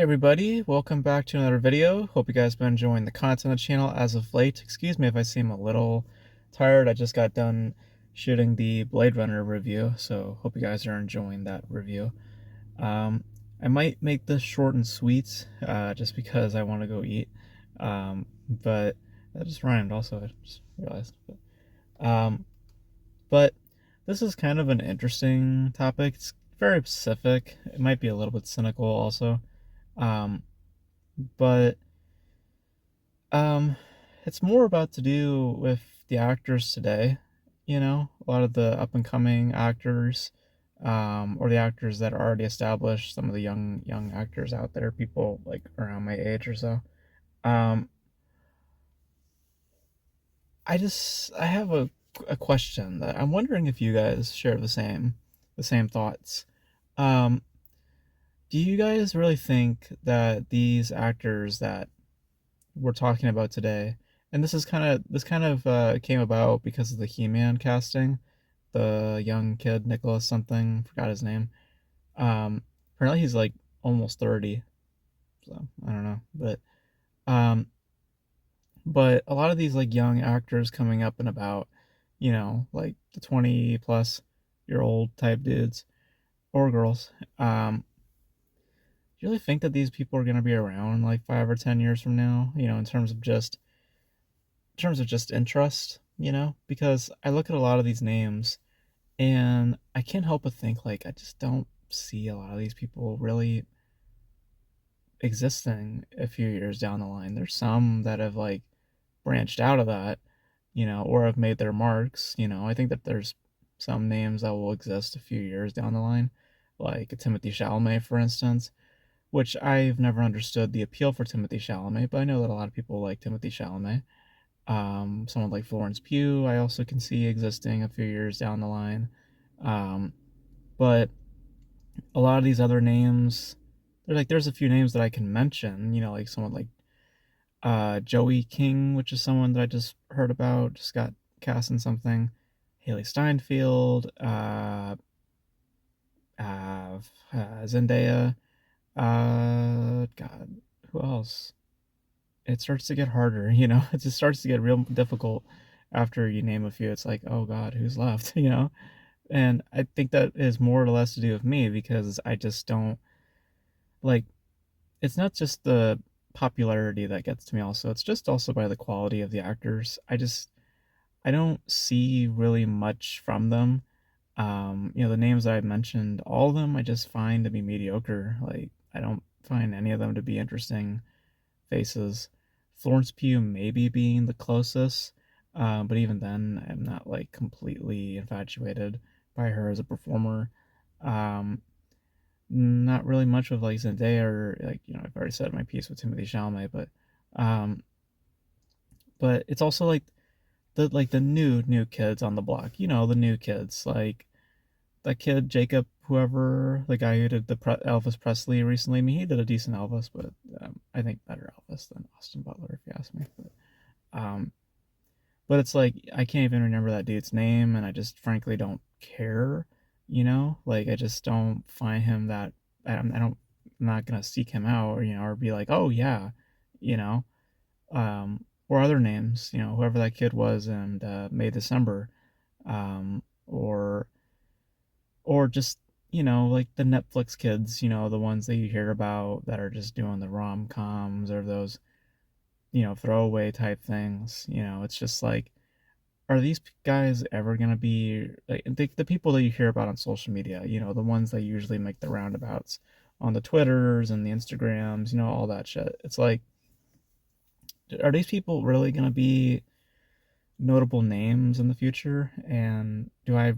Everybody, welcome back to another video. Hope you guys been enjoying the content on the channel as of late. Excuse me if I seem a little tired. I just got done shooting the Blade Runner review, so hope you guys are enjoying that review. Um, I might make this short and sweet, just because I want to go eat. But that just rhymed also, I just realized. Um, but this is kind of an interesting topic. It's very specific. It might be a little bit cynical also. Um, but Um, it's more about to do with the actors today, a lot of the up and coming actors, or the actors that are already established, some of the young actors out there, people like around my age or so. Um, I have a question that I'm wondering if you guys share the same thoughts. Um, do you guys really think that these actors that we're talking about today, and this kind of came about because of the He-Man casting, the young kid Nicholas something, forgot his name. Apparently he's like almost 30, so I don't know, um, but a lot of these like young actors coming up and about, like the 20 plus year old type dudes or girls. Do you really think that these people are going to be around like 5 or 10 years from now? In terms of just interest, because I look at a lot of these names and I can't help but think like I just don't see a lot of these people really existing a few years down the line. There's some that have like branched out of that, or have made their marks. I think that there's some names that will exist a few years down the line, like Timothy Chalamet, for instance, which I've never understood the appeal for Timothy Chalamet, but I know that a lot of people like Timothy Chalamet. Someone like Florence Pugh, I also can see existing a few years down the line. Um, but a lot of these other names, there's a few names that I can mention, like someone like Joey King, which is someone that I just heard about, just got cast in something. Haley Steinfeld, uh, Zendaya, God, who else? It starts to get harder, it just starts to get real difficult after you name a few. It's like, oh God, who's left, And I think that is more or less to do with me because I just don't like it's not just the popularity that gets to me also. It's just also by the quality of the actors. I don't see really much from them. The names that I've mentioned, all of them I just find to be mediocre. Like I don't find any of them to be interesting faces. Florence Pugh maybe being the closest, but even then, I'm not like completely infatuated by her as a performer. Um, Not really much of like Zendaya or like I've already said my piece with Timothy Chalamet, um, but it's also like the new kids on the block. The new kids like that kid Jacob, whoever the guy who did the Elvis Presley recently. I mean, he did a decent Elvis, but I think better Elvis than Austin Butler, if you ask me. Um, but it's like I can't even remember that dude's name, and I just frankly don't care. Like I just don't find him that I don't. I'm not gonna seek him out, or be like, oh yeah, you know, or other names, whoever that kid was, and May December, or just like the Netflix kids, the ones that you hear about that are just doing the rom coms or those throwaway type things. It's just like, are these guys ever gonna be like the people that you hear about on social media? The ones that usually make the roundabouts on the Twitters and the Instagrams, all that shit. It's like, are these people really gonna be notable names in the future? And do I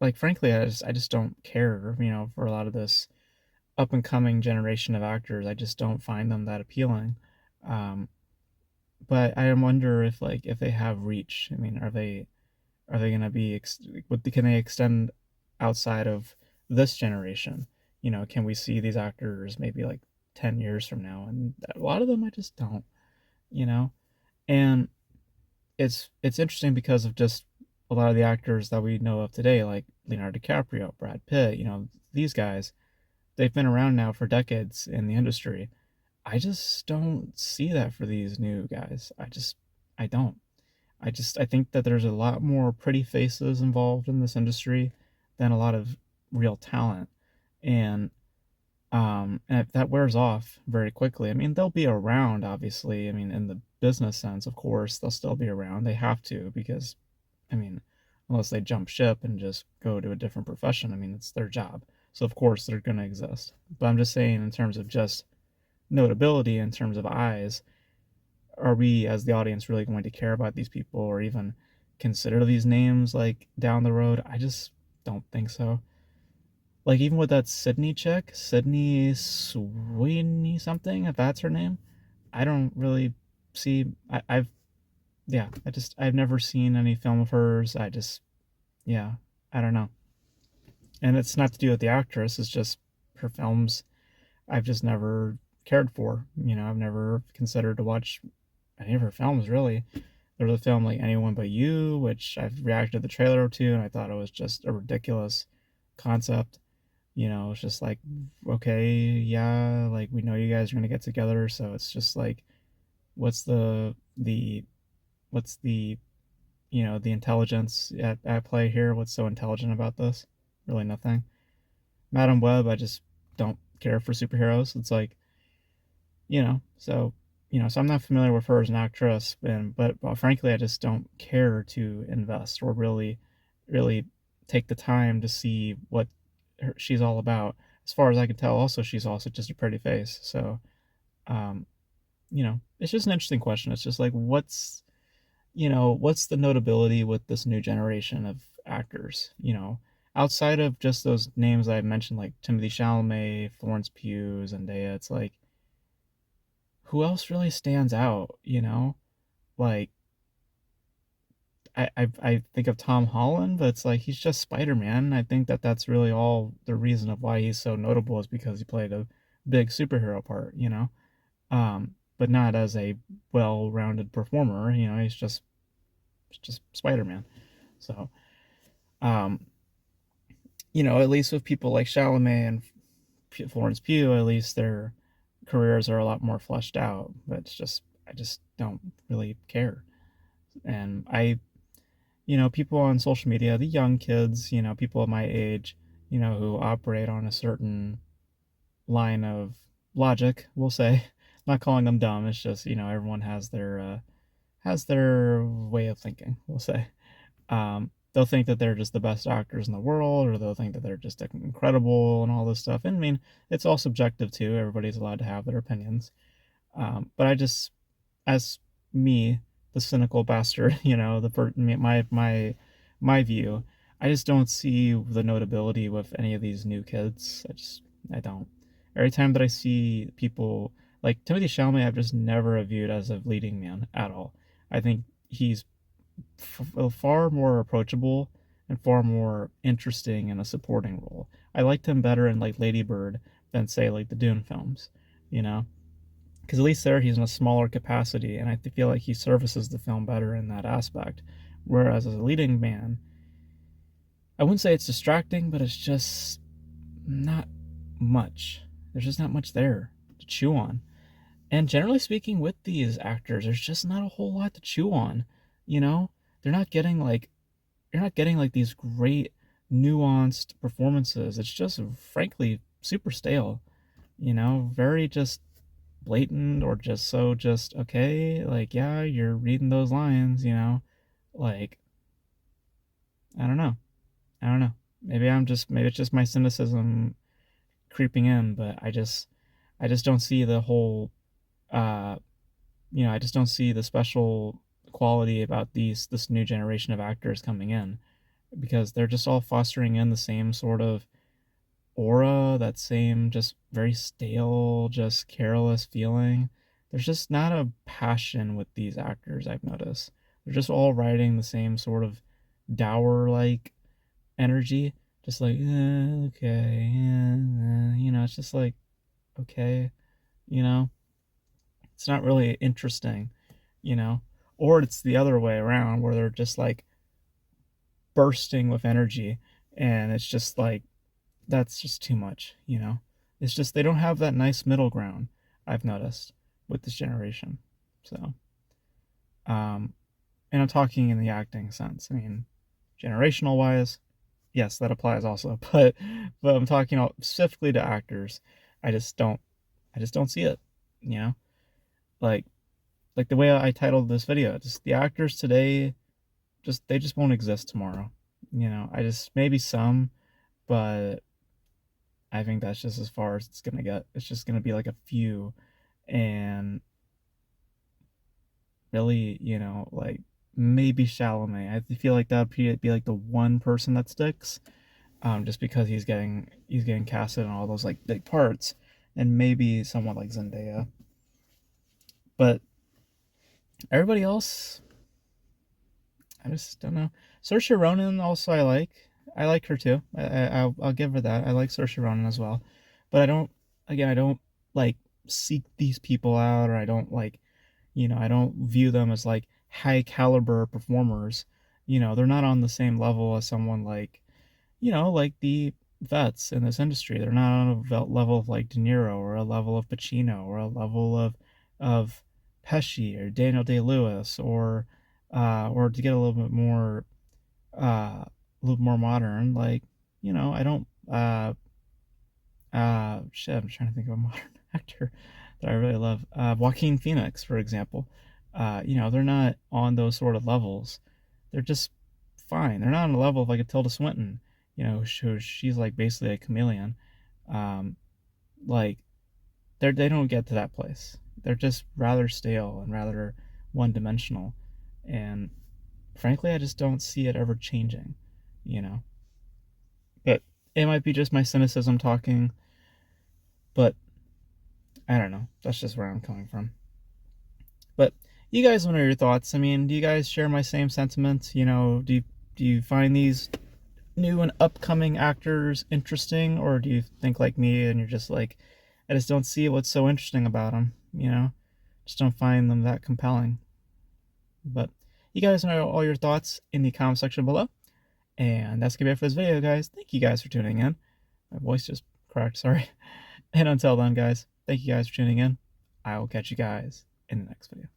like, frankly, I just don't care, for a lot of this up and coming generation of actors. I just don't find them that appealing. Um, but I wonder if they have reach. I mean, are they gonna be can they extend outside of this generation? Can we see these actors maybe like 10 years from now? And a lot of them I just don't. You know, and it's interesting because of just a lot of the actors that we know of today, like Leonardo DiCaprio, Brad Pitt. These guys they've been around now for decades in the industry. I just don't see that for these new guys. I don't. I think that there's a lot more pretty faces involved in this industry than a lot of real talent. And and that wears off very quickly. I mean, they'll be around, obviously. I mean, in the business sense, of course, they'll still be around. They have to because, I mean, unless they jump ship and just go to a different profession, I mean, it's their job. So of course they're going to exist. But I'm just saying, in terms of just notability, in terms of eyes, are we as the audience really going to care about these people or even consider these names like down the road? I just don't think so. Like even with that Sydney chick, Sydney Sweeney something, if that's her name, I don't really see. I've yeah, I've never seen any film of hers. Yeah, I don't know. And it's not to do with the actress. It's just her films. I've just never cared for. I've never considered to watch any of her films really. There was a film like Anyone But You, which I've reacted to the trailer to, and I thought it was just a ridiculous concept. It's just like, okay, yeah, like we know you guys are gonna get together, so it's just like, what's the what's the intelligence at play here? What's so intelligent about this? Really nothing. Madam Web, I just don't care for superheroes. It's like, so so I'm not familiar with her as an actress, but frankly, I just don't care to invest or really take the time to see what she's all about. As far as I can tell, also she's also just a pretty face. So, um, it's just an interesting question. It's just like, what's the notability with this new generation of actors? Outside of just those names I mentioned, like Timothy Chalamet, Florence Pugh, Zendaya, it's like, who else really stands out? Like I think of Tom Holland, but it's like he's just Spider-Man. I think that that's really all the reason of why he's so notable is because he played a big superhero part, but not as a well-rounded performer. He's just Spider-Man. So, um, at least with people like Chalamet and Florence Pugh, at least their careers are a lot more fleshed out. But I just don't really care. And people on social media, the young kids, people of my age, who operate on a certain line of logic, we'll say. Not calling them dumb. It's just, everyone has their way of thinking, we'll say. They'll think that they're just the best actors in the world, or they'll think that they're just incredible and all this stuff. And I mean, it's all subjective too. Everybody's allowed to have their opinions. But I just, as me, the cynical bastard, my view, I just don't see the notability with any of these new kids. I don't. Every time that I see people like Timothy Chalamet, I've just never viewed as a leading man at all. I think he's far more approachable and far more interesting in a supporting role. I liked him better in like Lady Bird than say like the Dune films, you know, because at least there he's in a smaller capacity, and I feel like he services the film better in that aspect. Whereas as a leading man, I wouldn't say it's distracting, but it's just not much. There's just not much there to chew on. And generally speaking, with these actors, there's just not a whole lot to chew on. You know, they're not getting like you're not getting like these great nuanced performances. It's just frankly super stale. Very just blatant or just okay. Like yeah, you're reading those lines. Like I don't know. I don't know. Maybe it's just my cynicism creeping in, but I just don't see the whole uh I just don't see the special quality about this new generation of actors coming in because they're just all fostering in the same sort of aura, that same just very stale, just careless feeling. There's just not a passion with these actors, I've noticed. They're just all writing the same sort of dour like energy, just like okay, it's just like okay, you know, it's not really interesting, you know, or it's the other way around where they're just like bursting with energy, and it's just like that's just too much. It's just they don't have that nice middle ground, I've noticed, with this generation. So, um, and I'm talking in the acting sense. I mean, generational wise, yes, that applies also. But I'm talking specifically to actors. I just don't I just don't see it. You know, like the way I titled this video, just the actors today, they just won't exist tomorrow. You know, I just maybe some, but I think that's just as far as it's gonna get. It's just gonna be like a few, and really, like maybe Chalamet. I feel like that'd be like the one person that sticks, just because he's getting casted in all those like big parts, and maybe someone like Zendaya. But everybody else, I just don't know. Saoirse Ronan also I like her too. I'll give her that. I like Saoirse Ronan as well, but I don't like seek these people out, or I don't like, I don't view them as like high caliber performers. They're not on the same level as someone like, like the vets in this industry. They're not on a level of like De Niro, or a level of Pacino, or a level of Pesci or Daniel Day Lewis, or to get a little more modern. Like, I don't shit. I'm trying to think of a modern actor that I really love. Joaquin Phoenix, for example. They're not on those sort of levels. They're just fine. They're not on the level of like a Tilda Swinton. She's like basically a chameleon. Um, like they don't get to that place. They're just rather stale and rather one dimensional. And frankly, I just don't see it ever changing. You know, but it might be just my cynicism talking. But I don't know. That's just where I'm coming from. But you guys, what are your thoughts? I mean, do you guys share my same sentiments? Do you find these new and upcoming actors interesting, or do you think like me and you're just like, I just don't see what's so interesting about them? Just don't find them that compelling. But you guys know all your thoughts in the comment section below. And that's gonna be it for this video, guys. Thank you guys for tuning in. My voice just cracked, sorry. And until then, guys, thank you guys for tuning in. I will catch you guys in the next video.